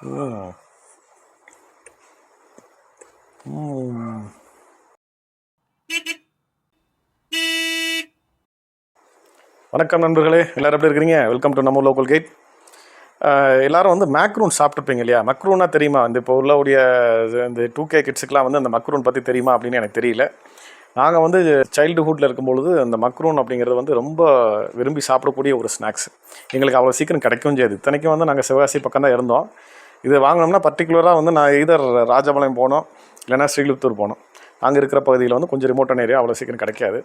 ம். ம். வணக்கம் நண்பர்களே, எல்லோரும் எப்படி இருக்கிறீங்க? வெல்கம் டு நம்ம லோக்கல் கைட். எல்லோரும் வந்து மேக்ரூன் சாப்பிட்ருப்பீங்க இல்லையா? மக்ரூன்னா தெரியுமா? இந்த இப்போ உள்ளவுடைய இந்த 2K கிட்ஸுக்கெலாம் வந்து அந்த மக்ரூன் பற்றி தெரியுமா அப்படின்னு எனக்கு தெரியல. நாங்கள் வந்து சைல்டுஹுட்டில் இருக்கும்பொழுது அந்த மக்ரூன் அப்படிங்கிறது வந்து ரொம்ப விரும்பி சாப்பிடக்கூடிய ஒரு ஸ்நாக்ஸ். எங்களுக்கு அவ்வளோ சீக்கிரம் கிடைக்கவும் செய்யாது. இத்தனைக்கும் வந்து நாங்கள் சிவகாசி பக்கம் தான் இருந்தோம். இது வாங்கினோம்னா பர்டிகுலராக வந்து நான் இதர் ராஜபாளையம் போனோம், இல்லைனா ஸ்ரீவில்லிபுத்தூர் போனோம். அங்கே இருக்கிற பகுதியில் வந்து கொஞ்சம் ரிமோட்டான ஏரியா, அவ்வளோ சீக்கிரம் கிடைக்காது.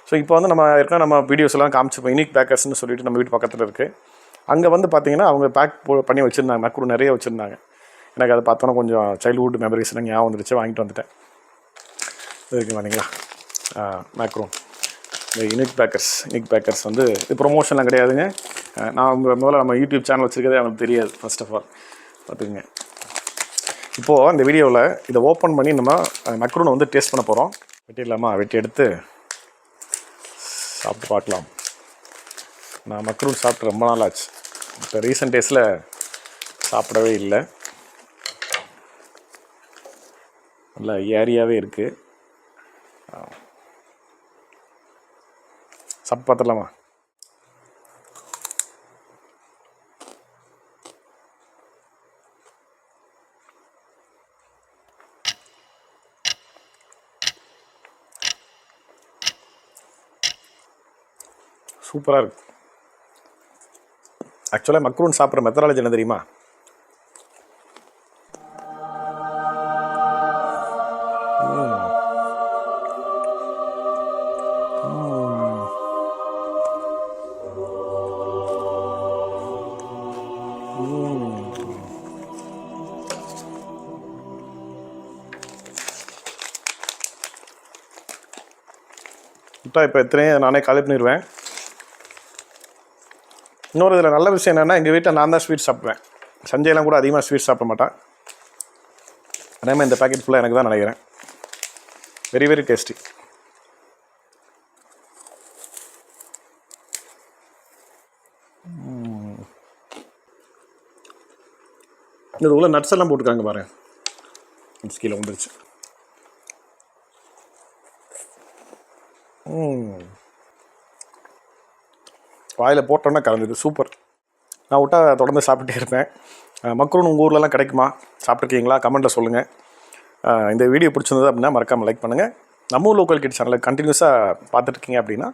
ஸோ இப்போ வந்து நம்ம ஏற்கனவே நம்ம வீடியோஸ் எல்லாம் காமிச்சிப்போம். யூனிக் பேக்கர்ஸ்னு சொல்லிட்டு நம்ம வீட்டு பக்கத்தில் இருக்குது. அங்கே வந்து பார்த்தீங்கன்னா அவங்க பேக் பண்ணி வச்சுருந்தாங்க, மக்ரூன் நிறைய வச்சுருந்தாங்க. எனக்கு அதை பார்த்தோன்னா கொஞ்சம் சைல்டுஹுட் மெமரிஸ்லாம் ஞாபகம் வந்துருச்சு, வாங்கிட்டு வந்துட்டேன். இருக்குது பார்த்தீங்களா மேக்ரூன், இந்த யூனிக் பேக்கர்ஸ் வந்து இது ப்ரொமோஷன்லாம் கிடையாதுங்க. நான் முதல்ல நம்ம யூடியூப் சேனல் வச்சுருக்கதே அவங்களுக்கு தெரியாது. ஃபர்ஸ்ட் ஆஃப் ஆல் பார்த்துக்குங்க. இப்போது இந்த வீடியோவில் இதை ஓப்பன் பண்ணி நம்ம மக்ரூனை வந்து டேஸ்ட் பண்ண போகிறோம். வெட்டிடலாமா? வெட்டி எடுத்து சாப்பிட்டு பார்க்கலாம். நான் மக்ரூன் சாப்பிட்டு ரொம்ப நாள் ஆச்சு. இப்போ ரீசெண்ட் டேஸில் சாப்பிடவே இல்லை. நல்லா ஏரியாவே இருக்குது. சாப்பிட்டு பார்த்துடலாமா? சூப்பராக இருக்குது. ஆக்சுவலாக மக்ரூன் சாப்பிட்ற மெத்தடாலஜி என்ன தெரியுமா? இப்போ எத்தனையும் நானே காலி பண்ணிடுவேன். இன்னொரு இதில் நல்ல விஷயம் என்னென்னா, எங்கள் வீட்டில் நான் தான் ஸ்வீட் சாப்பிடுவேன். சஞ்சயெல்லாம் கூட அதிகமாக ஸ்வீட் சாப்பிட மாட்டான். அதேமாதிரி இந்த பேக்கெட் ஃபுல்லாக எனக்கு தான் நினைக்கிறேன். Very very tasty. இது உள்ள நட்ஸ் எல்லாம் போட்டுருக்காங்க பாருங்க. நட்ஸ் கீழே வந்துருச்சு. வாயில் போட்டோன்னா கலந்துது. சூப்பர். நான் விட்டால் தொடர்ந்து சாப்பிட்டே இருப்பேன். மக்ரூன் உங்கள் ஊர்லலாம் கிடைக்குமா? சாப்பிட்ருக்கீங்களா? கமெண்ட்டில் சொல்லுங்கள். இந்த வீடியோ பிடிச்சிருந்தது அப்படின்னா மறக்காமல் லைக் பண்ணுங்கள். நம்ம லோக்கல் கிட் சேனலை கண்டினியூஸாக பார்த்துட்ருக்கீங்க அப்படின்னா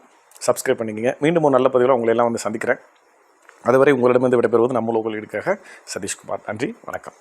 சப்ஸ்கிரைப் பண்ணிக்கங்க. மீண்டும் ஒரு நல்ல பதிவில் உங்களை எல்லாம் வந்து சந்திக்கிறேன். அதுவரை உங்களிடமிருந்து விடைபெறுவது நம்ம லோக்கல் கிட்காக சதீஷ்குமார். நன்றி, வணக்கம்.